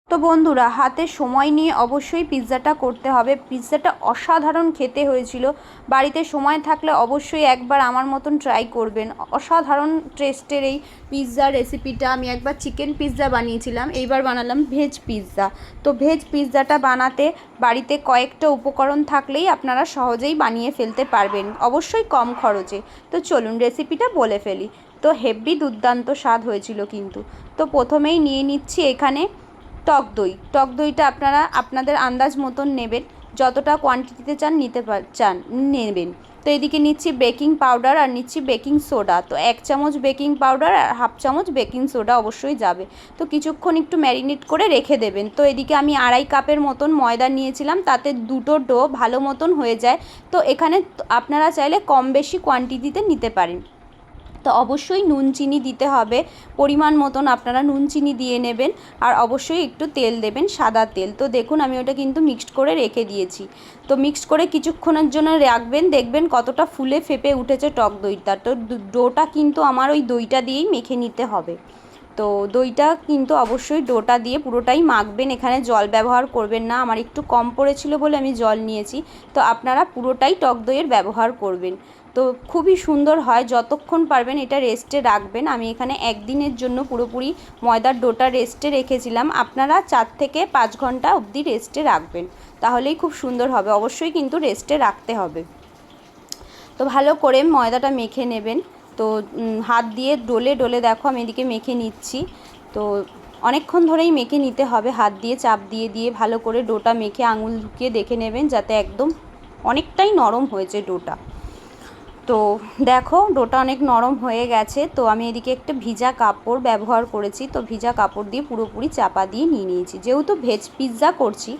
তো বন্ধুরা, হাতে সময় নিয়ে অবশ্যই পিৎজাটা করতে হবে। পিৎজাটা অসাধারণ খেতে হয়েছিল। বাড়িতে সময় থাকলে অবশ্যই একবার আমার মতন ট্রাই করবেন। অসাধারণ টেস্টের এই পিৎজার রেসিপিটা। আমি একবার চিকেন পিৎজা বানিয়েছিলাম, এইবার বানালাম ভেজ পিৎজা। তো ভেজ পিৎজাটা বানাতে বাড়িতে কয়েকটা উপকরণ থাকলেই আপনারা সহজেই বানিয়ে ফেলতে পারবেন, অবশ্যই কম খরচে। তো চলুন রেসিপিটা বলে ফেলি। তো হেব্বি দুর্দান্ত স্বাদ হয়েছিল কিন্তু। তো প্রথমেই নিয়ে নিচ্ছি এখানে টক দইটা আপনারা আপনাদের আন্দাজ মতন নেবেন, যতটা কোয়ান্টিটিতে নেবেন। তো এদিকে নিচ্ছি বেকিং পাউডার আর নিচ্ছি বেকিং সোডা। তো 1 চামচ বেকিং পাউডার আর 1/2 চামচ বেকিং সোডা অবশ্যই যাবে। তো কিছুক্ষণ একটু ম্যারিনেট করে রেখে দেবেন। তো এদিকে আমি 2.5 কাপের মতন ময়দা নিয়েছিলাম, তাতে দুটো ডো ভালো মতন হয়ে যায়। তো এখানে আপনারা চাইলে কম বেশি কোয়ান্টিটিতে নিতে পারেন। তো অবশ্যই নুন চিনি দিতে হবে, পরিমাণ মতন আপনারা নুন চিনি দিয়ে নেবেন। আর অবশ্যই একটু তেল দেবেন, সাদা তেল। তো দেখুন আমি ওটা কিন্তু মিক্সড করে রেখে দিয়েছি। তো মিক্সড করে কিছুক্ষণের জন্য রাখবেন, দেখবেন কতটা ফুলে ফেপে উঠেছে টক দইটা। তো ডোটা কিন্তু আমার ওই দইটা দিয়েই মেখে নিতে হবে। তো দইটা কিন্তু অবশ্যই ডোটা দিয়ে পুরোটাই মাখবেন, এখানে জল ব্যবহার করবেন না। আমার একটু কম পড়েছিল বলে আমি জল নিয়েছি। তো আপনারা পুরোটাই টক দইয়ের ব্যবহার করবেন। তো খুবই সুন্দর হয়, যতক্ষণ পারবেন এটা রেস্টে রাখবেন। আমি এখানে একদিনের জন্য পুরোপুরি ময়দার ডোটা রেস্টে রেখেছিলাম। আপনারা 4 থেকে 5 ঘন্টা অবধি রেস্টে রাখবেন, তাহলেই খুব সুন্দর হবে। অবশ্যই কিন্তু রেস্টে রাখতে হবে। তো ভালো করে ময়দাটা মেখে নেবেন। তো হাত দিয়ে ডলে ডলে দেখো আমি এদিকে মেখে নিচ্ছি। তো অনেকক্ষণ ধরেই মেখে নিতে হবে, হাত দিয়ে চাপ দিয়ে দিয়ে ভালো করে ডোটা মেখে আঙুল ঢুকিয়ে দেখে নেবেন যাতে একদম অনেকটাই নরম হয়েছে ডোটা। তো দেখো ডোটা অনেক নরম হয়ে গেছে। তো আমি এদিকে একটা ভিজা কাপড় ব্যবহার করেছি। তো ভিজা কাপড় দিয়ে পুরোপুরি চাপা দিয়ে নিয়ে নিয়েছি। যেহেতু ভেজ পিৎজা করছি,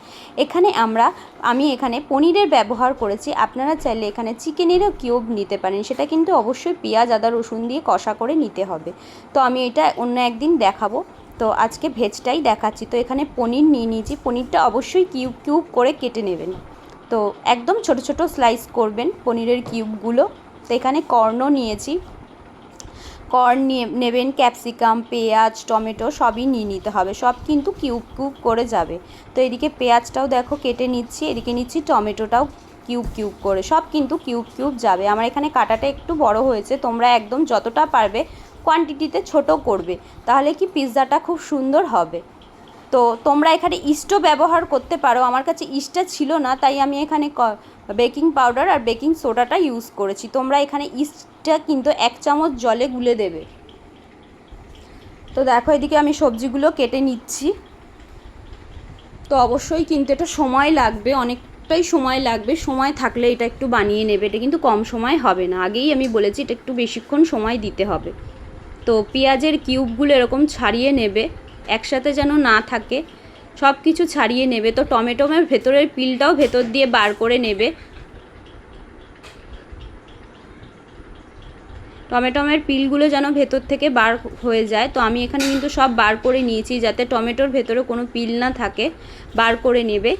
আমি এখানে পনিরের ব্যবহার করেছি। আপনারা চাইলে এখানে চিকেনেরও কিউব নিতে পারেন, সেটা কিন্তু অবশ্যই পেঁয়াজ আদা রসুন দিয়ে কষা করে নিতে হবে। তো আমি এটা অন্য একদিন দেখাবো, তো আজকে ভেজটাই দেখাচ্ছি। তো এখানে পনির নিয়ে নিয়েছি। পনিরটা অবশ্যই কিউব কিউব করে কেটে নেবেন। তো একদম ছোট ছোট স্লাইস করবেন পনিরের কিউবগুলো। তো এখানে কর্নও নিয়েছি, কর্ন নেবেন, ক্যাপসিকাম, পেঁয়াজ, টমেটো সবই নিয়ে নিতে হবে। সব কিন্তু কিউব কিউব করে যাবে। তো এদিকে পেঁয়াজটাও দেখো কেটে নিচ্ছি, এদিকে নিচ্ছি টমেটোটাও কিউব কিউব করে। সব কিন্তু কিউব কিউব যাবে। আমার এখানে কাটাটা একটু বড় হয়েছে, তোমরা একদম যতটা পারবে কোয়ান্টিটিতে ছোট করবে, তাহলে কি পিৎজাটা খুব সুন্দর হবে। তো তোমরা এখানে ইস্টও ব্যবহার করতে পারো। আমার কাছে ইস্টটা ছিল না, তাই আমি এখানে বেকিং পাউডার আর বেকিং সোডাটা ইউজ করেছি। তোমরা এখানে ইস্টটা কিন্তু 1 চামচ জলে গুলে দেবে। তো দেখো এদিকে আমি সবজিগুলো কেটে নিচ্ছি। তো অবশ্যই কিন্তু এটা সময় লাগবে, অনেকটাই সময় লাগবে। সময় থাকলে এটা একটু বানিয়ে নেবে, এটা কিন্তু কম সময় হবে না। আগেই আমি বলেছি এটা একটু বেশিক্ষণ সময় দিতে হবে। তো পেঁয়াজের কিউবগুলো এরকম ছাড়িয়ে নেবে, একসাথে যেন না থাকে, সব কিছু ছাড়িয়ে নেবে। তো টমেটোমের ভেতরের পিলটাও ভেতর দিয়ে বার করে নেবে। টমেটোমের পিলগুলো যেন ভেতর থেকে বার হয়ে যায়। তো আমি এখানে কিন্তু সব বার করে নিয়েছি, যাতে টমেটোর ভেতরে কোনো পিল না থাকে, বার করে নেবে।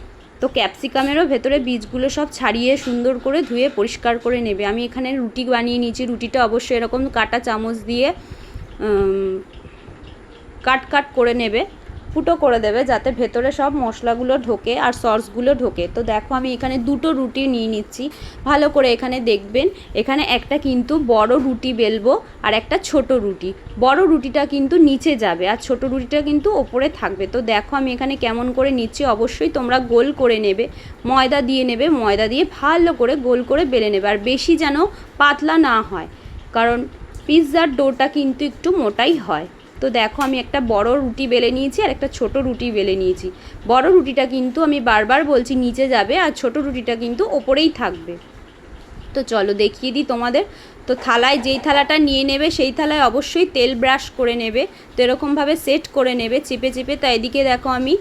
তো ক্যাপসিকামেরও ভেতরে বীজগুলো সব ছাড়িয়ে সুন্দর করে ধুয়ে পরিষ্কার করে নেবে। আমি এখানে রুটি বানিয়ে নিয়েছি। রুটিটা অবশ্যই এরকম কাটা চামচ দিয়ে কাট করে নেবে, ফুটো করে দেবে, যাতে ভেতরে সব মশলাগুলো ঢোকে আর সসগুলো ঢোকে। তো দেখো আমি এখানে 2টো রুটি নিয়ে নিচ্ছি। ভালো করে এখানে দেখবেন, এখানে একটা কিন্তু বড় রুটি বেলবো আর একটা ছোট রুটি। বড় রুটিটা কিন্তু নিচে যাবে আর ছোট রুটিটা কিন্তু ওপরে থাকবে। তো দেখো আমি এখানে কেমন করে নিচ্ছি। অবশ্যই তোমরা গোল করে নেবে, ময়দা দিয়ে নেবে, ময়দা দিয়ে ভালো করে গোল করে বেলে নেবে। আর বেশি যেন পাতলা না হয়, কারণ পিৎজার ডোটা কিন্তু একটু মোটাই হয়। তো দেখো আমি একটা বড় রুটি বেলে নিয়েছি আর একটা ছোট রুটি বেলে নিয়েছি। বড় রুটিটা কিন্তু আমি বারবার বলছি নিচে যাবে, আর ছোট রুটিটা কিন্তু ওপরেই থাকবে। তো চলো দেখিয়ে দিই তোমাদের। তো থালায় যেই থালাটা নিয়ে নেবে সেই থালায় অবশ্যই তেল ব্রাশ করে নেবে। তো এরকমভাবে সেট করে নেবে চেপে চেপে। তা এদিকে দেখো আমি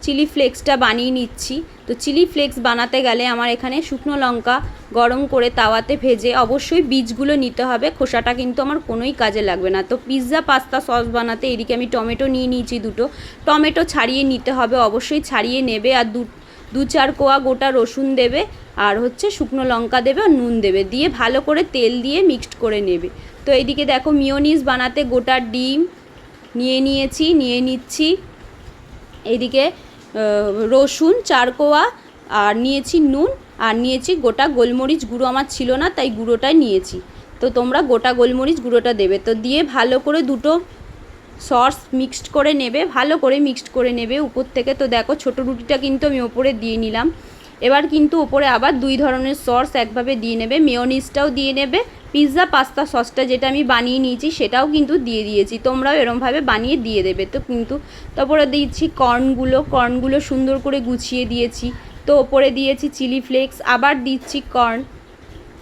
চিলি ফ্লেক্সটা বানিয়ে নিচ্ছি। তো চিলি ফ্লেক্স বানাতে গেলে আমার এখানে শুকনো লঙ্কা গরম করে তাওয়াতে ভেজে, অবশ্যই বীজগুলো নিতে হবে, খোসাটা কিন্তু আমার কোনোই কাজে লাগবে না। তো পিৎজা পাস্তা সস বানাতে এদিকে আমি টমেটো নিয়ে নিয়েছি, 2টো টমেটো ছাড়িয়ে নিতে হবে, অবশ্যই ছাড়িয়ে নেবে। আর 2-4 কোয়া গোটা রসুন দেবে, আর হচ্ছে শুকনো লঙ্কা দেবে আর নুন দেবে, দিয়ে ভালো করে তেল দিয়ে মিক্সড করে নেবে। তো এইদিকে দেখো মিয়োনিজ বানাতে গোটা ডিম, নিয়ে নিচ্ছি এইদিকে রসুন 4 কোয়া, আর নিয়েছি নুন, আর নিয়েছি গোটা গোলমরিচ গুঁড়ো, আমার ছিল না তাই গুঁড়োটাই নিয়েছি। তো তোমরা গোটা গোলমরিচ গুঁড়োটা দেবে। তো দিয়ে ভালো করে দুটো সস মিক্সড করে নেবে, ভালো করে মিক্সড করে নেবে উপর থেকে। তো দেখো ছোটো রুটিটা কিন্তু আমি ওপরে দিয়ে নিলাম। এবার কিন্তু ওপরে আবার 2 ধরনের সস একভাবে দিয়ে নেবে, মেয়োনিজটাও দিয়ে নেবে, পিৎজা পাস্তা সসটা যেটা আমি বানিয়ে নিয়েছি সেটাও কিন্তু দিয়ে দিয়েছি, তোমরাও এরমভাবে বানিয়ে দিয়ে দেবে। তো কিন্তু তারপরে দিয়েছি কর্নগুলো সুন্দর করে গুছিয়ে দিয়েছি। তো ওপরে দিয়েছি চিলি ফ্লেক্স, আবার দিচ্ছি কর্ন,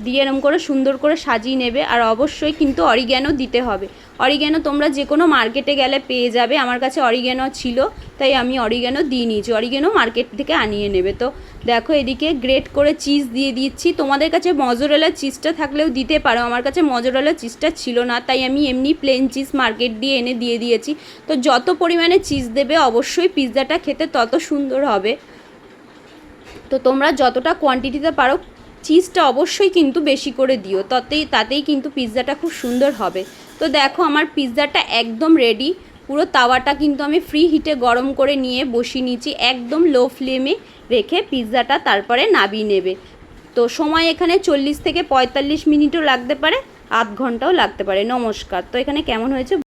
দিয়ে এরম করে সুন্দর করে সাজিয়ে নেবে। আর অবশ্যই কিন্তু অরিগ্যানো দিতে হবে। অরিগ্যানো তোমরা যে কোনো মার্কেটে গেলে পেয়ে যাবে, আমার কাছে অরিগ্যানো ছিল তাই আমি অরিগ্যানো দিয়ে নিয়েছি, অরিগ্যানো মার্কেট থেকে আনিয়ে নেবে। তো দেখো এদিকে গ্রেট করে চিজ দিয়ে দিচ্ছি, তোমাদের কাছে মজরেলা চিজটা থাকলেও দিতে পারো, আমার কাছে মজরেলা চিজটা ছিল না তাই আমি এমনি প্লেন চিজ মার্কেট দিয়ে এনে দিয়ে দিয়েছি। তো যত পরিমাণে চিজ দেবে অবশ্যই পিৎজাটা খেতে তত সুন্দর হবে। তো তোমরা যতটা কোয়ান্টিটিতে পারো চিজটা অবশ্যই কিন্তু বেশি করে দিও, তাতেই কিন্তু পিৎজাটা খুব সুন্দর হবে। তো দেখো আমার পিৎজাটা একদম রেডি, পুরো তাওয়াটা কিন্তু আমি ফ্রি হিটে গরম করে নিয়ে বসিয়ে নিয়েছি, একদম লো ফ্লেমে রেখে পিৎজাটা তারপরে নামিয়ে নেবে। তো সময় এখানে 40 থেকে 45 মিনিটও লাগতে পারে, আধ ঘন্টাও লাগতে পারে। নমস্কার। তো এখানে কেমন হয়েছে